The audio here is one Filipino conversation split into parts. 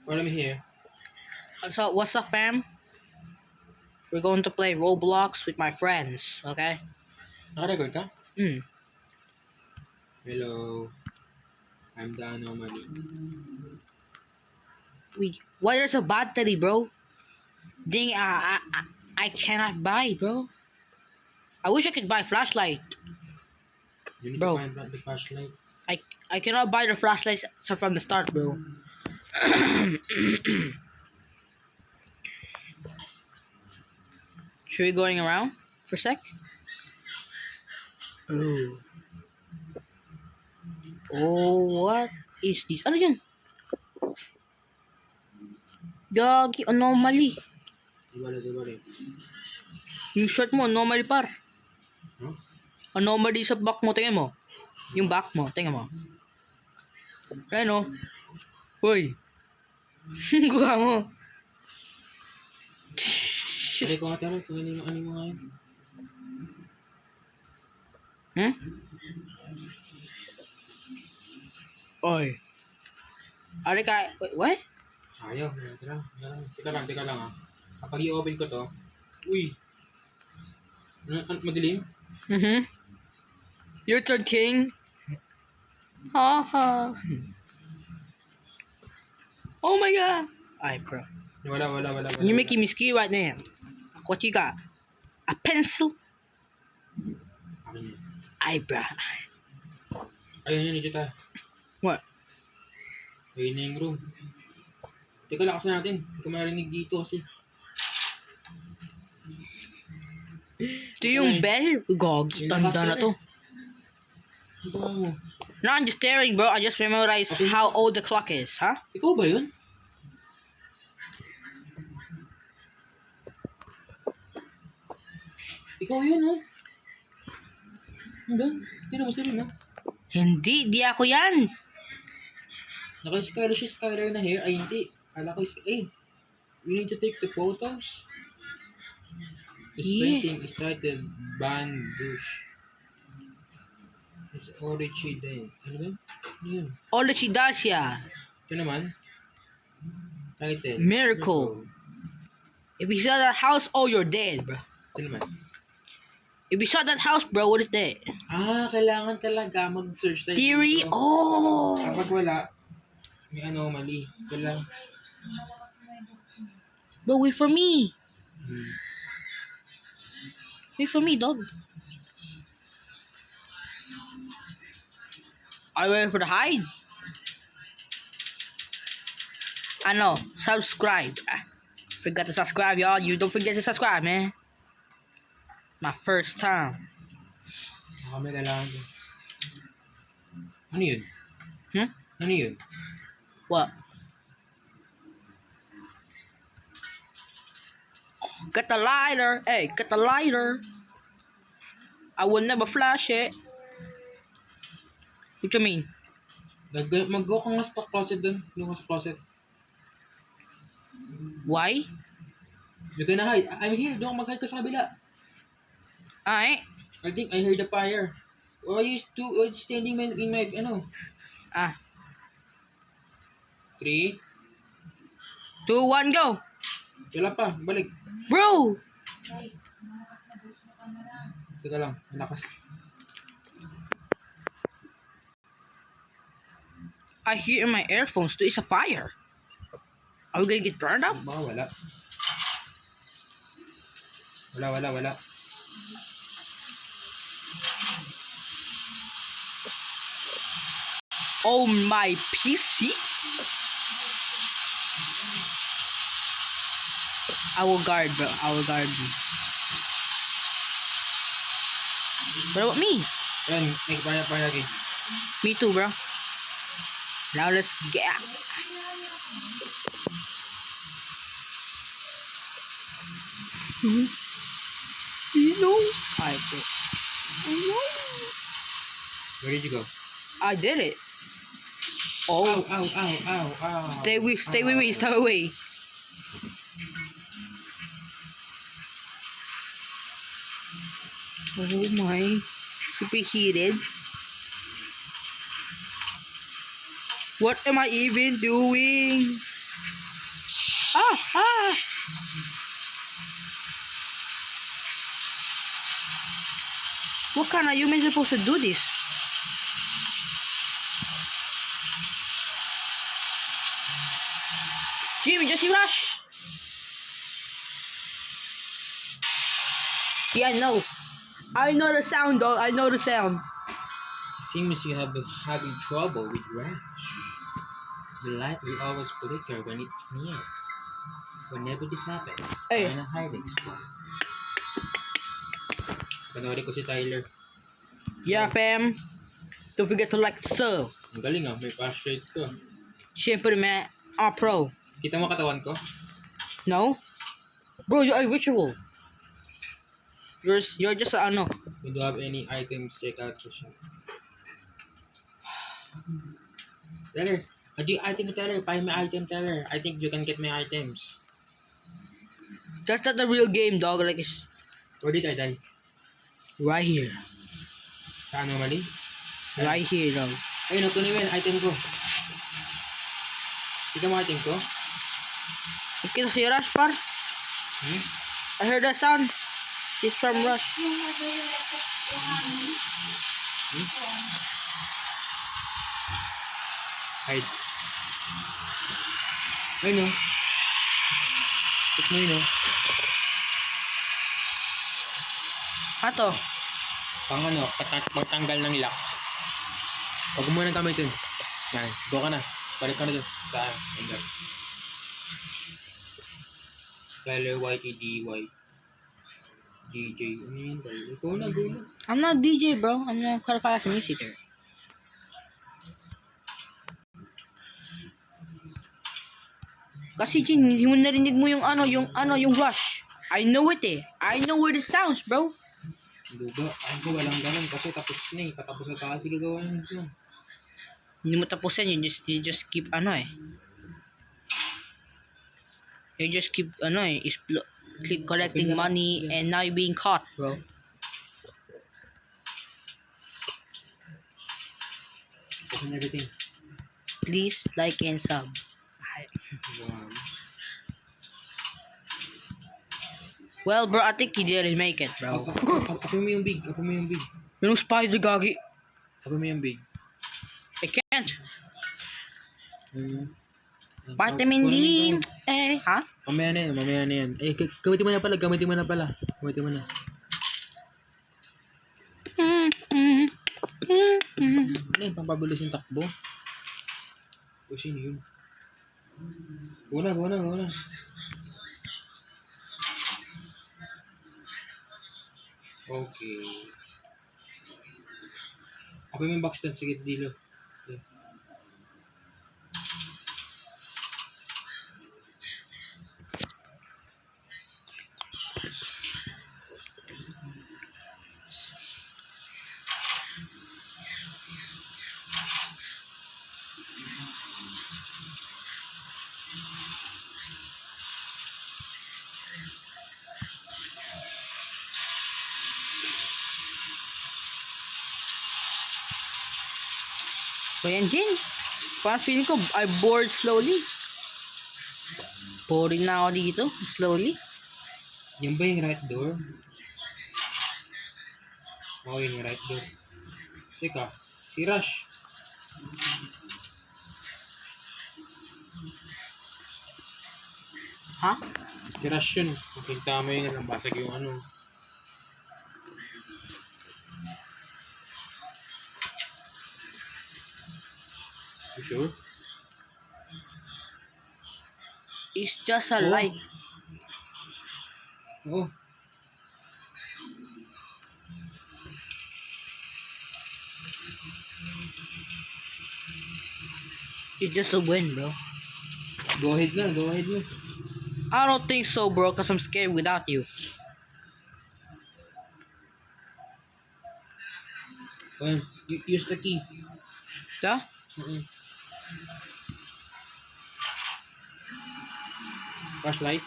Well, I'm here. So, what's up, fam? We're going to play Roblox with my friends, okay? Nakarecord ka? Hmm. Hello. I'm the anomaly. Why there's a battery, bro? Dang, I cannot buy, bro. I wish I could buy flashlight. You need Bro. to find the flashlight. I cannot buy the flashlight from the start, bro. Should we going around for a sec? Oh. Oh, what is this? Ano yun? Gagi, anomaly. Ibalik. Yung shirt mo, anomaly par. Huh? Anomaly sa back mo, tingnan mo. Yung back mo, tingnan mo. Ayan o. Uy. Guha mo. Tari ko nga tari. Kung ano mo nga yun. Hmm? Oy. Ari ka, what? Ayaw. Teka lang ah. Kapag i-open ko to. Uy. Madilim? Your turn, king. Haha. Oh my god. Ay, bro. Wala. You're making me ski right now. What you got? A pencil? Akin yun. Ay, bro. Ayun yun, legit ah. What? Ayun na yung room. Teka lang kasi natin. Hindi ko marinig dito kasi. Ito yung bell? Gogi, tanda na to. Ito mo. No, I'm just staring, bro. I just memorized how old the clock is, huh? Ikaw ba yun? Ikaw yun, oh. Hindi. Hindi na masali, no? Hindi, di ako yan. Naka-Skyler na hair. Ay, hindi. Kala ko we need to take the photos. This painting is titled Banbush. It's origin. Ano ba? Ano yun? All that she does, yeah. Ito naman. Title. Miracle. If you saw that house, oh, you're dead, bro. Ito naman. If you saw that house, bro, what is that? Kailangan talaga mag-search tayo. Theory? Dito. Oh! Kapag wala, may anomaly. Wala. Bro, wait for me. Wait for me, dog. Are you ready for the hide? Ano, subscribe. Forgot to subscribe, y'all. You don't forget to subscribe, man. My first time. May kailangan ko. Ano yun? Ano yun? What? Get the lighter. Hey, get the lighter. I will never flash it. What you mean? Mag-go ka nga sa closet dun. Yung sa closet. Why? You're gonna hide. I'm here. Doon mag-hide ka sa kabila. Alright. I think I heard the fire. Why are you standing in my, 3, 2, 1, go. wala pa. Balik. Bro! Sige lang. Malakas. I hear in my earphones there is a fire. Are we gonna get burned up? Baka wala. Wala. Oh, my PC? I will guard, bro. I will guard you. What about me? Yan. Paya lagi. Me too, bro. Now let's get out. You know. I did. I know. Where did you go? I did it. Oh. Ow. Stay with me. Stay away. Oh my. Superheated. What am I even doing? What kind of human is supposed to do this? Jimmy, just you rush. Yeah, I know. I know the sound, dog. I know the sound. Seems you have been having trouble with Rash. The light will always flicker when it's near. Whenever this happens, Hey. find a hiding spot. Panoorin ko si Tyler. Yeah, fam. Don't forget to like, sub. Ang galing ah, may flash rate ko. Siyempre, man. Pro. Kita mo katawan ko? No? Bro, you're a ritual. You're just ano. You don't have any items, check out the shop. Tyler, do you item Tyler? Find my item Tyler. I think you can get my items. That's not the real game, dog. Like, it's Where did I die? right here. Sa anomaly? Right here, dog. Ayun, kunin mo yung item ko. Kita mo item ko? Okay, si Rush, par. Hmm? I heard that sound. It's from Rush. Hide. Ayun o. Check mo yun o. Ato. Pang ano, patanggal ng lock. Huwag mo nang gamitin. Yan, go ka na. Balik ka na doon. Saan? Ayan. Tyler YTDY. DJ. Ano yun? Tyler? Go na, go na. I'm not DJ, bro. I'm not qualified as a musicer. Kasi Jin, hindi mo narinig mo yung yung Rush. I know it eh. I know where it sounds, bro. Duga. Ako walang ganun kasi tapos na eh. Patapos na tayo. Sige, gawin yun. Hindi mo tapusin, you just keep You just keep keep collecting money and now you're being caught, bro. Open everything. Please like and sub. Wow. Well, bro, I think he didn't make it, bro. Apo mo yung big. Apo mo yung big. Yung spider gagi. Apo mo yung big. I can't. Hmm. Vitamin D. Eh, ha? Mamaya na yan, mamaya na yan. Eh, gamitin mo na pala, gamitin mo na pala. Gamitin mo na. Ano yun, pampabilis yung takbo? O, sino yun? Go na, go na, go na. Okay. Ako yung box doon, sige, dilo. Okay. So yan, Jin. Parang feeling ko, I bored slowly. Boring na ako dito, slowly. Yan ba yung right door? Oo, yun yung right door. Teka, si Rush. Ha? Si Rush yun. Makita mo yun, nabasag yung ano. You sure? It's just a Oh. light. Oo. It's just a wind, bro. Go ahead na, go ahead na. I don't think so, bro, because I'm scared without you. Ayan, use the key. Huh? Flashlight.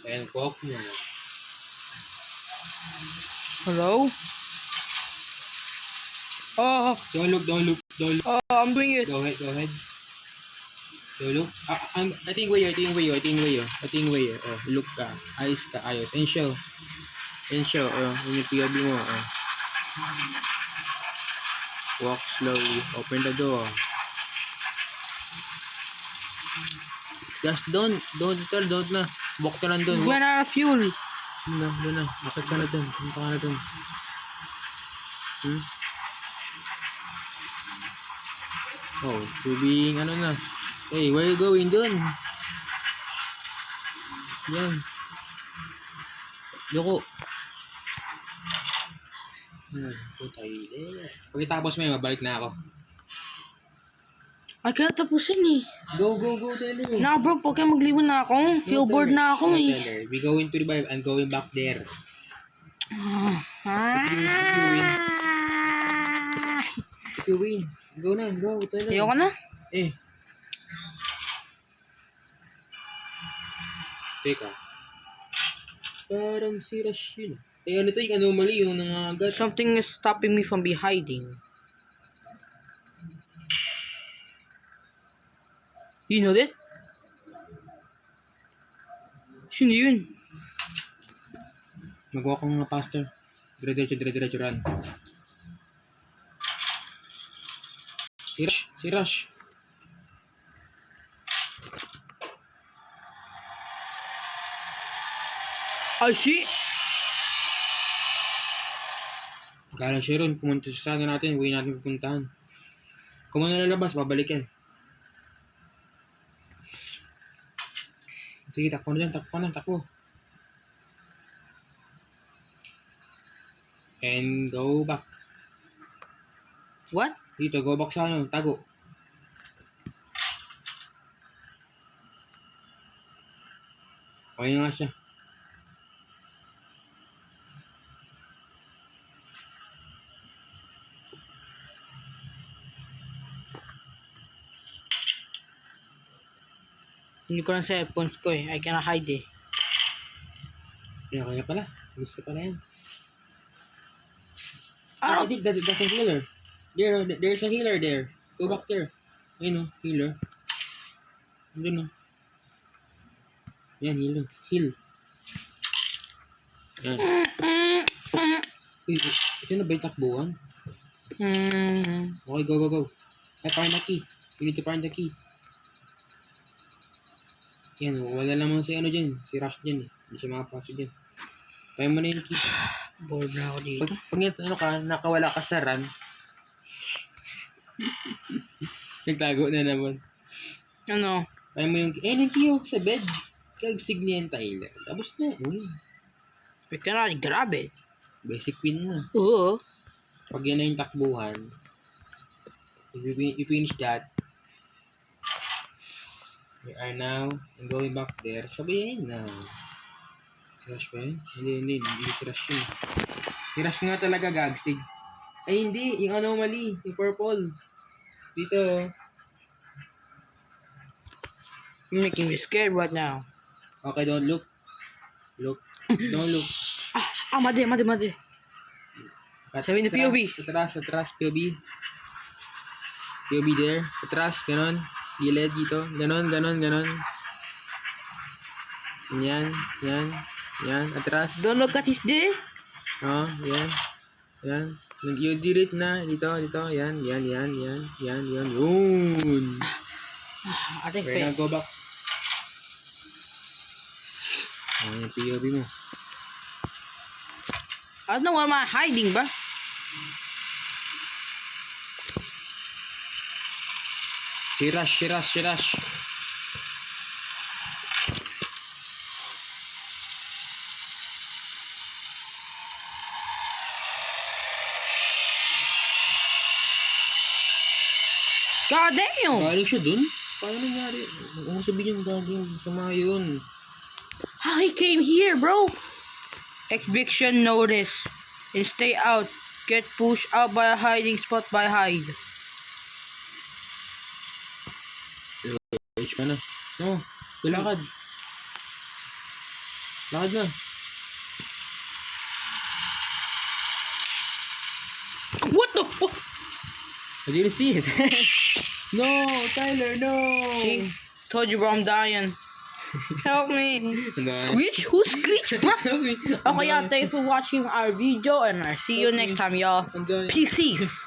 Ayan, cock na. Hello? Oh, Don't look, don't look, don't look. I'm doing it. Go ahead, go ahead. Don't look. I think way, I think way, I think way, I think way. Oh, look ka. Ayos ka, ayos. And show. Yan siya, yun yung POV mo, Walk slowly, open the door. Just don't na. Walk ka lang doon. We're out of fuel. Doon na. Bakit ka na doon? Punta ka na doon. Oh, tubing, ano na. Hey, where you going doon? Yan. Loko. Putay. Pagkatapos may mabalik na ako. Ay, kaya tapusin eh. Go, Taylor. Na bro, pag kayo magliwan na ako. Feel bored na ako eh. Taylor. We going to revive. I'm going back there. If you win. Go na, go, Taylor. Ayoko na. Teka. Parang si Rush yun. Ano to, yung anomaly, yung nangagat. Something is stopping me from hiding. You know that? Sino yun? Magawa ko nga pastor. Dire-diretso run. Si Rush. I see. Galang siya ron, pumunta sa sana natin, huwag natin pupuntahan. Kung ano lalabas, babalik yan. Sige, takbo na dyan, takbo. And go back. What? Dito, go back sa tago. Okay nga siya. Hindi ko lang sa headphones ko eh. I cannot hide eh. Kaya pala. Gusto pala yan. Ah, I think that's a healer. There's a healer there. Go back there. Ayun healer. Andun Yan, healer. Heal. Yan. Uy, ito na ba yung takbuhan? Okay, go. I find the key. You need to find the key. Yan, wala naman si dyan. Si Rush dyan eh. Hindi siya makapasok dyan. Kaya mo na yung key. bored na ako dito. Pag nakawala ka sa run. Nagtago na naman. Ano? Kaya mo yung key sa bed. Kagsig niya yung Tyler. Tapos na. Uy. We cannot grab it. Basic win na. Oo. Pag yan na yung takbuhan. If you finish that. We are now going back there. Sabihin na. Si Rush ba yun? Hindi si Rush yun. Si Rush nga talaga gagstig. Ay hindi, yung anomaly, yung purple. Dito. You're making me scared right now. Okay, don't look. Don't look. Madi. Sabi ni POV. Atras, POV. POV there. Atras, ganon. Gilid dito. Ganon. Yan. Atras. Don't look at his day. Oh, yan. You did it na. Dito. Yan. Yun. I think Okay, now go back. Yung POV mo. I don't know why am I hiding, ba? Si Rush. God damn! Galing siya dun? Paano nangyari? Huwag mo sabihin yung galing. Sama yun. How he came here, bro? Eviction notice. And stay out. Get pushed out by a hiding spot by hide. Age ka na. No, lakad. Lakad na. What the fuck? I didn't see it. No, Tyler, no. See? Told you, bro, I'm dying. Help me. Ano? Screech? Who screech, bro? Okay, yeah, thanks for watching our video and I'll see you next time, y'all. Ang dami. Peace.